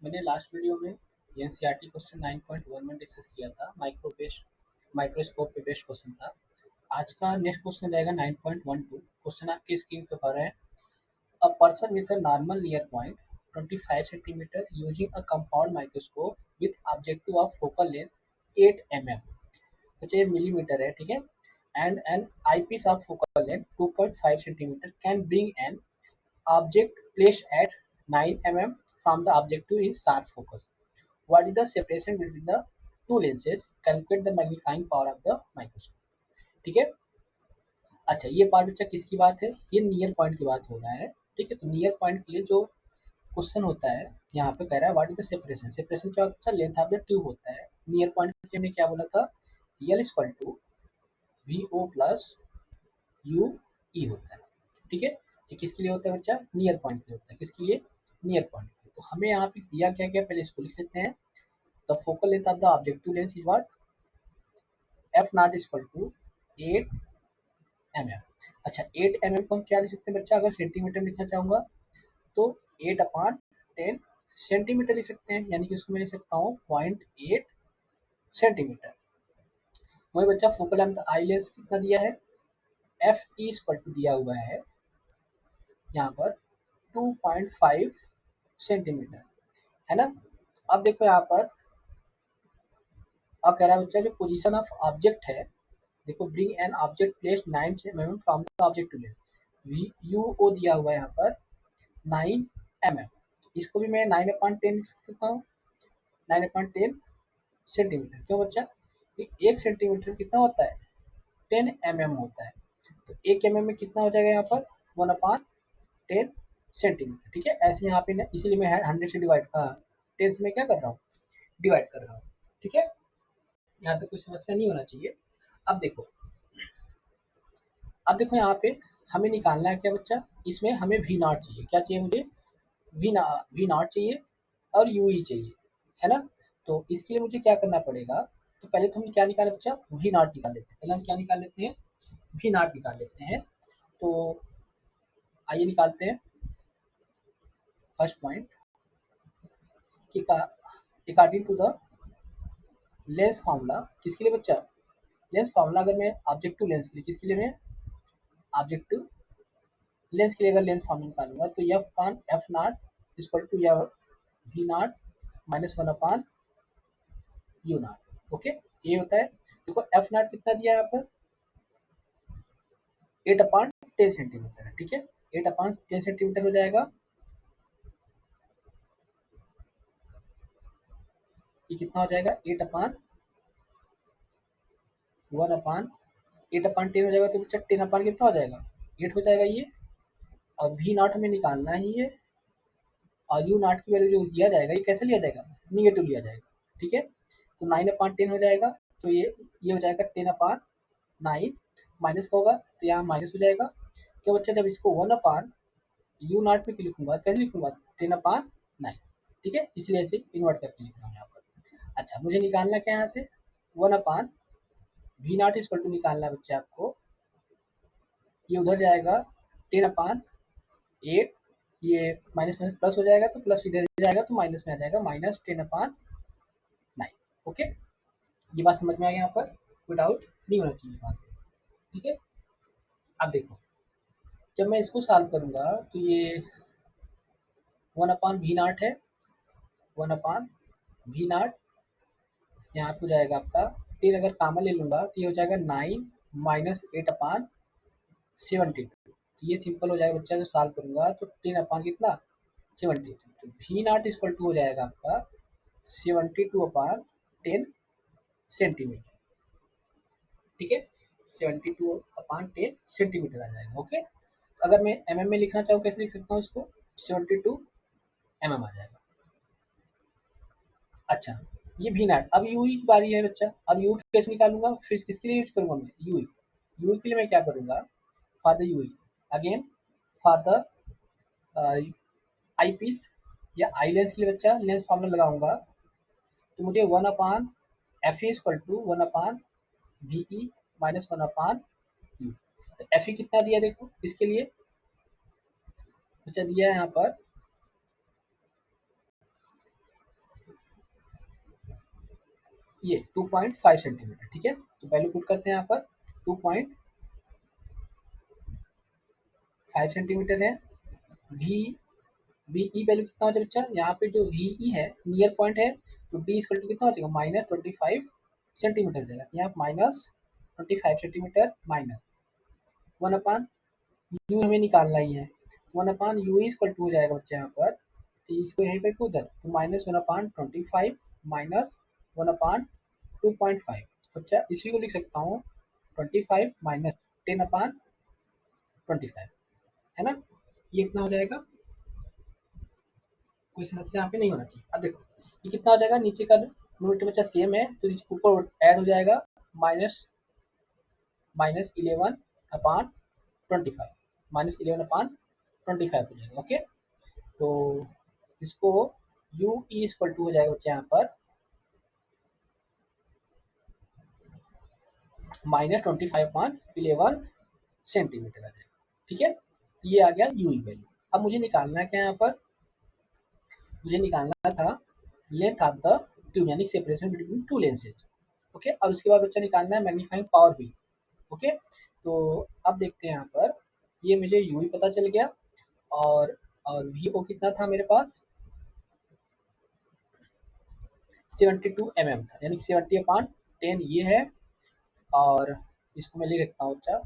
मैंने last video में NCERT question 9.1 में डिस्कस किया था। माइक्रोस्कोप पे बेस्ड क्वेश्चन था। आज का नेक्स्ट क्वेश्चन रहेगा 9.12। क्वेश्चन आपकी स्क्रीन पे पर है। A person with a normal near point 25 centimetre using a compound microscope with objective of focal length 8 mm, बच्चे ये मिलीमीटर है, ठीक है, and an eyepiece of focal length 2.5 centimetre can bring an object placed at 9 mm from the objective in sharp focus. What is the separation between the two lenses? Calculate the magnifying power of the microscope. ठीक है। अच्छा, ये part बच्चा किसकी बात है? ये near point की बात हो रहा है। ठीक है, तो नियर पॉइंट के लिए जो क्वेश्चन होता है यहाँ पे कह रहा है what is the separation. Separation क्या होता है? लेंथ ऑफ द ट्यूब होता है। नियर पॉइंट के लिए हमने क्या बोला था? L equal to V O plus U E होता है। ठीक है, ये किसके लिए होता है बच्चा? नियर पॉइंट के लिए होता है। किसके लिए? नियर पॉइंट के लिए। तो हमें यहाँ पे दिया क्या क्या, पहले इसको लिख लेते हैं। The focal length of the objective lens is what? F not equal to 8 mm। अच्छा, 8 mm को हम क्या लिख सकते हैं बच्चा? अगर सेंटीमीटर लिखना चाहूंगा तो 8 अपॉन 10 सेंटीमीटर लिख सकते हैं, यानी कि उसको मैं लिख सकता हूँ 0.8 सेंटीमीटर। वही बच्चा फोकल लेंथ आई लेंस कितना दिया है? एफ ई इक्वल टू दिया हुआ है यहाँ पर 2.5 सेंटीमीटर, है ना। अब देखो यहाँ पर, अब कह रहा है बच्चा जो पोजीशन ऑफ ऑब्जेक्ट है, देखो bring an object place 9 mm from the object to lens. U o दिया हुआ है यहाँ पर 9 mm, इसको भी मैं 9 अपॉन 10 लिख सकता हूँ। 9 अपॉन 10 सेंटीमीटर। क्यों बच्चा? एक सेंटीमीटर कितना होता है? 10 mm होता है। तो 1 mm में कितना हो जाएगा यहाँ पर? 1 अपॉन 10 सेंटीमीटर। ठीक है, ऐसे यहाँ पे ना, इसीलिए मैं 100 से डिवाइड 10 से मैं क्या कर रहा हूँ? डिवाइड कर रहा हूँ। ठीक है, यहाँ तक कोई समस्या नहीं होना चाहिए। अब देखो, अब देखो यहाँ पे हमें निकालना है क्या बच्चा? इसमें हमें वी नॉट चाहिए। क्या चाहिए मुझे? वी नॉट चाहिए और यू ई चाहिए, है ना। तो इसके लिए मुझे क्या करना पड़ेगा? तो पहले तो हम क्या निकाले बच्चा? वी नॉट निकाल लेते हैं। पहले हम क्या निकाल लेते हैं? वी नॉट निकाल लेते हैं। तो आइए निकालते हैं। फर्स्ट पॉइंट कि according to the lens formula, किसके लिए बच्चा? लेंस फार्मूला अगर मैं ऑब्जेक्टिव लेंस के लिए, किसके लिए? मैं ऑब्जेक्टिव लेंस के लिए अगर लेंस फार्मूला निकालूंगा तो f upon f not equal to या v not minus 1 upon u not. Okay, ये होता है। देखो एफ नॉट कितना दिया है यहाँ पर? 8 अपान 10 सेंटीमीटर है। ठीक है, 8 अपान 10 सेंटीमीटर हो जाएगा। ये कितना हो जाएगा? 8 अपान 1 अपान 8 अपान 10 हो जाएगा। तो बच्चा 10 अपान कितना हो जाएगा? 8 हो जाएगा ये। और वी नॉट हमें निकालना ही है। और यू नॉट की वैल्यू जो दिया जाएगा, ये कैसे लिया जाएगा? निगेटिव लिया जाएगा। ठीक है, तो 9 अपान 10 हो जाएगा। तो ये हो जाएगा 10 अपान 9, माइनस का होगा तो यहाँ माइनस हो जाएगा। क्या बच्चा? जब इसको 1 अपान यू नॉट में लिखूंगा, कैसे लिखूंगा? 10 अपान 9। ठीक है, इसलिए ऐसे इन्वर्ट करके लिख रहा हूँ यहाँ पर। अच्छा, मुझे निकालना क्या यहाँ से? 1 upon we not equal to निकालना है बच्चे आपको। ये उधर जाएगा 10 अपान 8, ये माइनस में प्लस हो जाएगा तो प्लस इधर जाएगा तो माइनस में आ जाएगा, माइनस 10 अपान 9। ओके, ये बात समझ में आ गई? यहाँ पर कोई डाउट नहीं होना चाहिए बात। ठीक है, अब देखो, जब मैं इसको सॉल्व करूंगा तो ये 1 अपान वी नॉट है। 1 अपान वी नॉट यहाँ पे हो जाएगा आपका 10, अगर कामन ले लूंगा तो ये हो जाएगा 9 माइनस 8 अपान 72। तो ये सिंपल हो जाएगा बच्चा। जो सॉल्व करूंगा तो 10 अपान कितना? 72। तो वी नॉट इक्वल टू हो जाएगा आपका 72 अपान 10 सेंटीमीटर। ठीक है, 72 अपान 10 सेंटीमीटर आ जाएगा। ओके, अगर मैं mm में लिखना चाहूँ कैसे लिख सकता हूँ इसको? 72 mm आ जाएगा। अच्छा, ये भी नॉट। अब यू की बारी है बच्चा। अब यू कैसे निकालूंगा? फिर किसके लिए यूज करूंगा मैं? यू के लिए मैं क्या करूंगा? For the U again, for the eyepiece या आई लेंस के लिए बच्चा लेंस फार्मूला लगाऊंगा। तो मुझे 1 upon f equal to 1 upon v e minus 1 upon u. तो एफ ई कितना दिया देखो इसके लिए बच्चा? दिया है यहाँ पर ये 2.5 सेंटीमीटर, ठीक है। तो वैल्यू पुट करते हैं यहाँ पर 2.5 सेंटीमीटर है। वी वी वैल्यू कितना हो जाएगा बच्चा, यहाँ पे जो वी है नियर पॉइंट है, तो डी इक्वल टू कितना हो जाएगा -25 सेंटीमीटर हो जाएगा। तो यहाँ -25 सेंटीमीटर माइनस 1 अपान यू हमें निकालना ही है, 1/u इक्वल टू हो जाएगा बच्चा यहाँ पर, तो इसको यहीं पे उधर तो -1/25 माइनस 1/2.5। बच्चा इसी को लिख सकता हूँ 25 माइनस 10/25, है ना। ये इतना हो जाएगा, कोई समस्या यहाँ पे नहीं होना चाहिए। अब देखो ये कितना हो जाएगा, नीचे का न्यूमरेटर बच्चा सेम है तो ऊपर ऐड हो जाएगा माइनस -11/25, -11/25 हो जाएगा। ओके, तो इसको u e इक्वल टू हो जाएगा बच्चा यहाँ पर -25/11 सेंटीमीटर आ जाएगा, ठीक है। तो ये आ गया u e वैल्यू। अब मुझे निकालना है क्या, यहाँ पर मुझे निकालना था लेंथ ऑफ द ट्यूब, यानी separation between two lenses. Okay, और उसके बाद बच्चा निकालना है मैग्नीफाइंग पावर भी। ओके, तो अब देखते हैं यहाँ पर, ये मुझे u ही पता चल गया, और vo कितना था मेरे पास 72 mm था, यानी 70/10 ये है, और इसको मैं लिख सकता हूँ बच्चा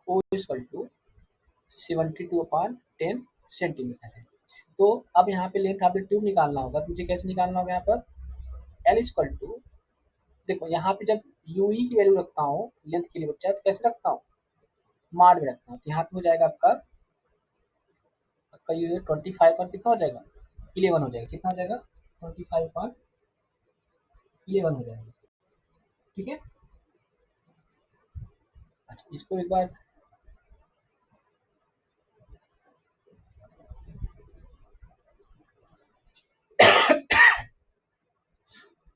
vo इक्वल टू 72/10 सेंटीमीटर है। तो अब यहाँ पे लेंथ ऑफ द ट्यूब निकालना होगा, तो मुझे कैसे निकालना होगा, यहाँ पर L इक्वल टू, देखो यहाँ पे जब UE की वैल्यू रखता हूँ लेंथ के लिए बच्चा, तो कैसे रखता हूँ, माड में रखता हूँ। तो यहाँ पे हो जाएगा आपका आपका ये 25 पर कितना हो जाएगा 11 हो जाएगा, कितना हो जाएगा 25/11 हो जाएगा, ठीक है। अच्छा, इसको एक बार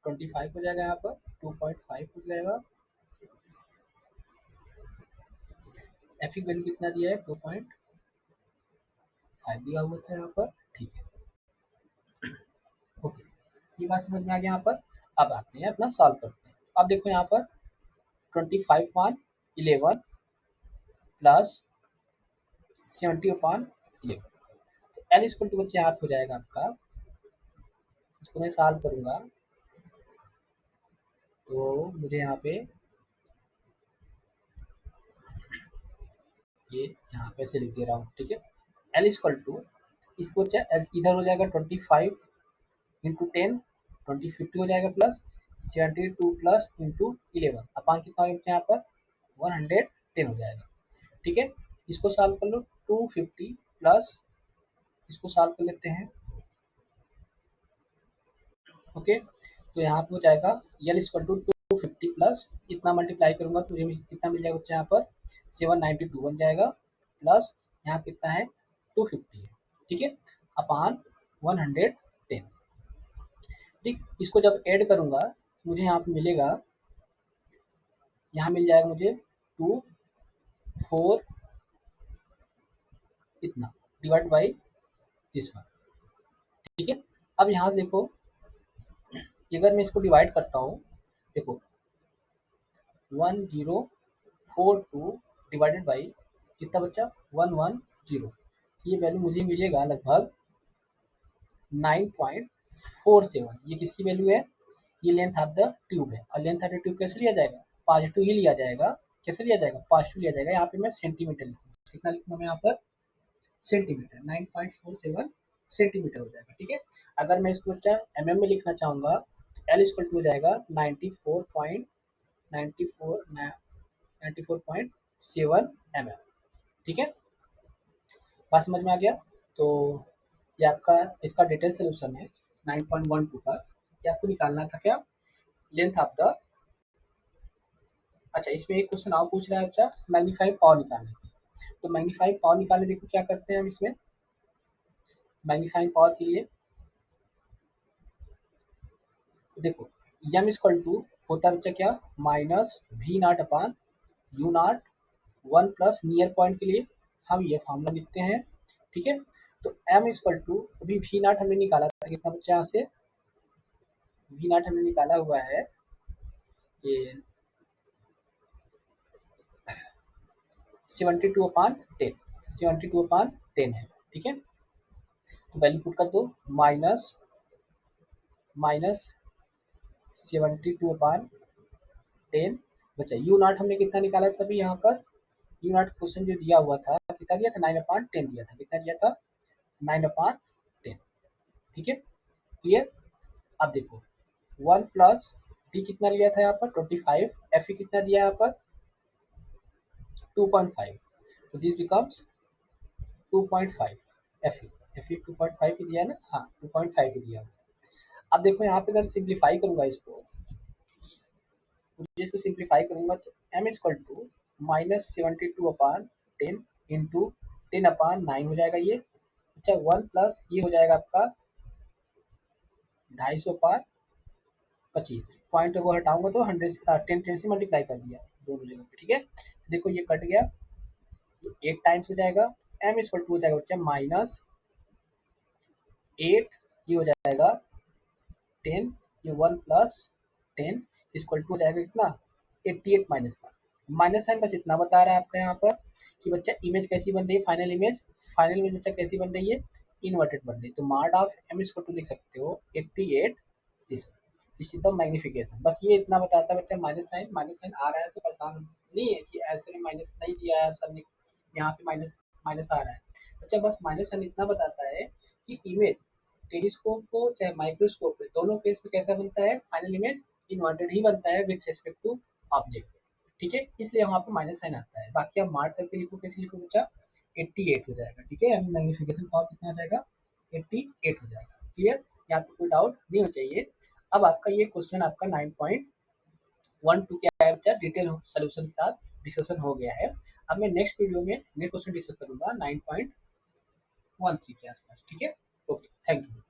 25 हो जाएगा, यहाँ पर 2.5 हो जाएगा। एफ की वैल्यू कितना दिया है 2.5 दिया हुआ था यहाँ पर, ठीक है। ओके, ये बात समझ में आ गया यहाँ पर। अब आते हैं अपना सॉल्व करते हैं। अब देखो यहाँ पर 25/11 प्लस 70/11, तो एल इक्वल टू बच्चे यहाँ हो जाएगा आपका, इसको मैं सॉल्व करूंगा तो मुझे यहाँ पे ये यहाँ पे से लिख दे रहा हूँ, ठीक है। एल इक्वल टू, इसको इधर हो जाएगा 25/10, 2050 हो जाएगा, प्लस 72 प्लस इंटू 11 अपान कितना हो जाएगा यहाँ पर 110 हो जाएगा, ठीक है। इसको सॉल्व कर लो, 250 प्लस, इसको सॉल्व कर लेते हैं। ओके, तो यहाँ पे हो जाएगा यल इक्वल टू 250 प्लस इतना मल्टीप्लाई करूंगा तो मुझे कितना मिल जाएगा बच्चा, यहाँ पर 792 बन जाएगा, प्लस यहाँ पे कितना है 250 है, ठीक है, अपान 110, ठीक। इसको जब ऐड करूंगा मुझे यहाँ पे मिलेगा, यहाँ मिल जाएगा मुझे 2 4 इतना डिवाइड बाई दिस वन, ठीक है। अब यहाँ से देखो, अगर मैं इसको डिवाइड करता हूँ, देखो 1042 डिवाइडेड बाई कितना बच्चा 110, ये वैल्यू मुझे मिलेगा लगभग 9.47। ये किसकी वैल्यू है, ये लेंथ ऑफ द ट्यूब है, और लेंथ ऑफ द ट्यूब कैसे लिया जाएगा, पॉजिटिव ही लिया जाएगा। कैसे लिया जाएगा, पॉजिटिव लिया जाएगा। यहाँ पे मैं सेंटीमीटर लिखूँ, कितना लिखूंगा मैं यहाँ पर सेंटीमीटर, 9.47 सेंटीमीटर हो जाएगा, ठीक है। अगर मैं इसको बच्चा mm में लिखना चाहूंगा तो एल इक्वल टू हो जाएगा 94.7 mm, ठीक है। बात समझ में आ गया। तो ये आपका इसका डिटेल सोल्यूशन है 9.12 का। ये आपको निकालना था क्या, लेंथ ऑफ द, अच्छा इसमें एक क्वेश्चन और पूछ रहा है बच्चा मैग्नीफाइंग पावर निकालने की। तो मैग्नीफाइंग पावर निकालने देखो क्या करते हैं हम इसमें, मैग्नीफाइंग पावर के लिए देखो एम इक्वल टू होता है बच्चा क्या, -v0/u0 1 प्लस नियर पॉइंट के लिए हम ये फॉर्मूला लिखते हैं, ठीक है। तो m इक्वल टू, अभी v0 हमने निकाला था कितना बच्चा यहाँ से वी नॉट हमने निकाला हुआ है ये 72/10, 72/10 है, ठीक है। तो वैल्यू पुट कर दो, माइनस माइनस 72/10 बचा। यू नॉट हमने कितना निकाला था अभी यहाँ पर, यू नॉट क्वेश्चन जो दिया हुआ था कितना दिया था, 9/10 दिया था। कितना दिया था, 9/10, ठीक है, क्लियर। अब देखो 1 प्लस डी कितना लिया था यहाँ पर 25, एफ कितना दिया यहाँ पर 2.5, तो दिस बिकम्स 2.5 एफ एफ 2.5 ही दिया ना, हाँ 2.5 ही दिया। अब देखो यहाँ पे अगर सिंप्लीफाई करूंगा इसको, मुझे इसको सिंप्लीफाई करूंगा तो m इक्वल टू -72/10 इंटू 10/9 हो जाएगा ये। अच्छा 1 प्लस ये हो जाएगा आपका 250/25, पॉइंट को हटाऊंगा तो 10 से मल्टीप्लाई कर दिया दोनों जगह पे, ठीक है। देखो ये कट गया, 8 टाइम्स हो जाएगा, m इक्वल टू हो जाएगा बच्चा -8, ये हो जाएगा 10, ये 1 प्लस 10 इक्वल टू हो जाएगा कितना 88 माइनस का, माइनस साइन बस इतना बता रहा है आपका यहाँ पर कि बच्चा इमेज कैसी बन रही है, फाइनल इमेज बच्चा कैसी बन रही है, इन्वर्टेड बन रही है। तो मार्ड ऑफ m इक्वल टू लिख सकते हो 88, दिस इज द मैग्निफिकेशन। बस ये इतना बताता है बच्चा, माइनस साइन आ रहा है तो परेशान नहीं है कि ऐसे में माइनस नहीं दिया है सर ने, यहाँ पे माइनस माइनस आ रहा है बच्चा। बस माइनस साइन इतना बताता है कि इमेज टेलीस्कोप को चाहे माइक्रोस्कोप पे दोनों केस में कैसा बनता है, फाइनल इमेज इन्वर्टेड ही बनता है विथ रिस्पेक्ट टू ऑब्जेक्ट, ठीक है। इसलिए वहाँ पे माइनस साइन आता है। बाकी आप मार्क करके लिखो, कैसे लिखो बच्चा 88 हो जाएगा, ठीक है। मैग्निफिकेशन पावर कितना हो जाएगा 88 हो जाएगा, क्लियर। यहाँ पे कोई डाउट नहीं होना चाहिए। अब आपका ये क्वेश्चन आपका 9.12 क्या है बच्चा, डिटेल सोल्यूशन के साथ डिस्कशन हो गया है। अब मैं नेक्स्ट वीडियो में नेक्स्ट क्वेश्चन डिस्कस करूंगा 9.13 के आसपास, ठीक है। Okay, thank you.